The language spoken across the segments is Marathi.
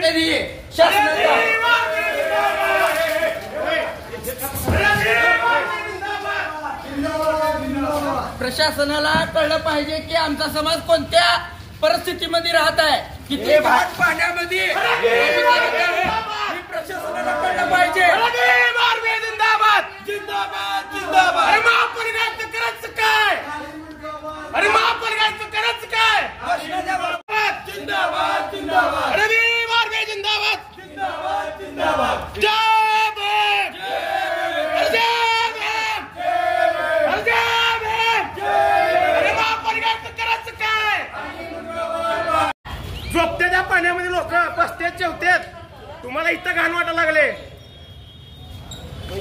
कधी शासनाचा प्रशासनाला कळलं पाहिजे की आमचा समाज कोणत्या परिस्थितीमध्ये राहत आहे, किती घाण पाण्यामध्ये प्रशासनाला कळलं पाहिजे। जिंदाबाद जिंदाबाद जिंदाबाद। अरे महापालिकेचं करायचं काय? अरे महापालिकेचं करायचं काय? जिंदाबाद जिंदाबाद। अरे मार्गे जिंदाबाद जिंदाबाद जिंदाबाद। जय भीम जय भीम जय भीम। अरे महापालिकेचं करायचं काय? झोपत्या पाण्यामध्ये लोक बसतेत जेवतेत, तुम्हाला इथं घाण वाटायला लागले।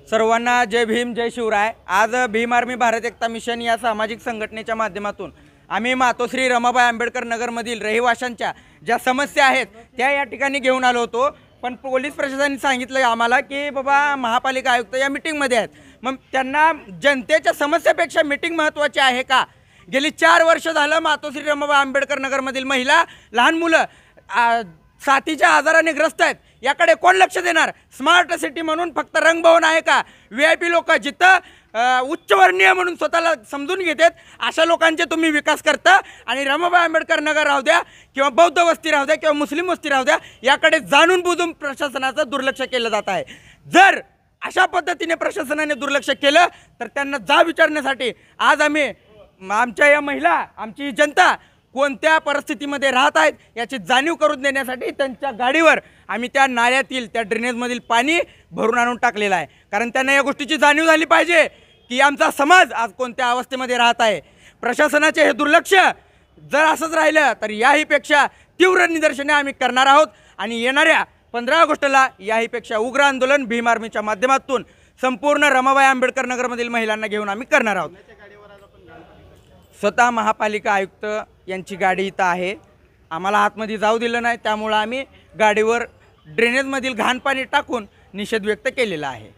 सर्वांना जय भीम जय शिवराय। आज भीम आर्मी भारत एकता मिशन या सामाजिक संघटनेच्या माध्यमातून आम्ही मातोश्री रमाबाई आंबेडकर नगरमधील रहिवाशांच्या ज्या समस्या आहेत त्या या ठिकाणी घेऊन आलो होतो। पण पोलीस प्रशासनाने सांगितलं आम्हाला की बाबा महापालिका आयुक्त या मीटिंगमध्ये आहेत। मग त्यांना जनतेच्या समस्यापेक्षा मीटिंग महत्त्वाची आहे का? गेली 4 वर्ष झालं मातोश्री रमाबाई आंबेडकर नगरमधील महिला, लहान मुलं साथीच्या आजाराने ग्रस्त आहेत, याकडे कोण लक्ष देणार? स्मार्ट सिटी म्हणून फक्त रंगभवन आहे का? VIP लोक जिथं उच्चवर्णीय म्हणून स्वतःला समजून घेतात अशा लोकांचे तुम्ही विकास करता आणि रमाबाई आंबेडकर नगर राहू द्या किंवा बौद्ध वस्ती राहू द्या किंवा मुस्लिम वस्ती राहू द्या, याकडे जाणून बुजून प्रशासनाचं दुर्लक्ष केलं जात आहे। जर अशा पद्धतीने प्रशासनाने दुर्लक्ष केलं तर त्यांना जाब विचारण्यासाठी आज आम्ही आमच्या या महिला, आमची जनता कोणत्या परिस्थितीमध्ये राहत आहेत याची जाणीव करून देण्यासाठी त्यांच्या गाडीवर आम्ही त्या नाल्यातील त्या ड्रेनेजमधील पाणी भरून आणून टाकलेलं आहे। कारण त्यांना या गोष्टीची जाणीव झाली पाहिजे की आमचा समाज आज कोणत्या अवस्थेमध्ये राहत आहे। प्रशासनाचे हे दुर्लक्ष जर असंच राहिलं तर याहीपेक्षा तीव्र निदर्शने आम्ही करणार आहोत आणि येणाऱ्या 15 ऑगस्टला याहीपेक्षा उग्र आंदोलन भीम आर्मीच्या माध्यमातून संपूर्ण रमाबाई आंबेडकर नगरमधील महिलांना घेऊन आम्ही करणार आहोत। स्वतः महापालिका आयुक्त यांची गाडी इथं आहे, आम्हाला आतमध्ये जाऊ दिलं नाही, त्यामुळे आम्ही गाडीवर ड्रेनेजमधील घाण पाणी टाकून निषेध व्यक्त केलेला आहे।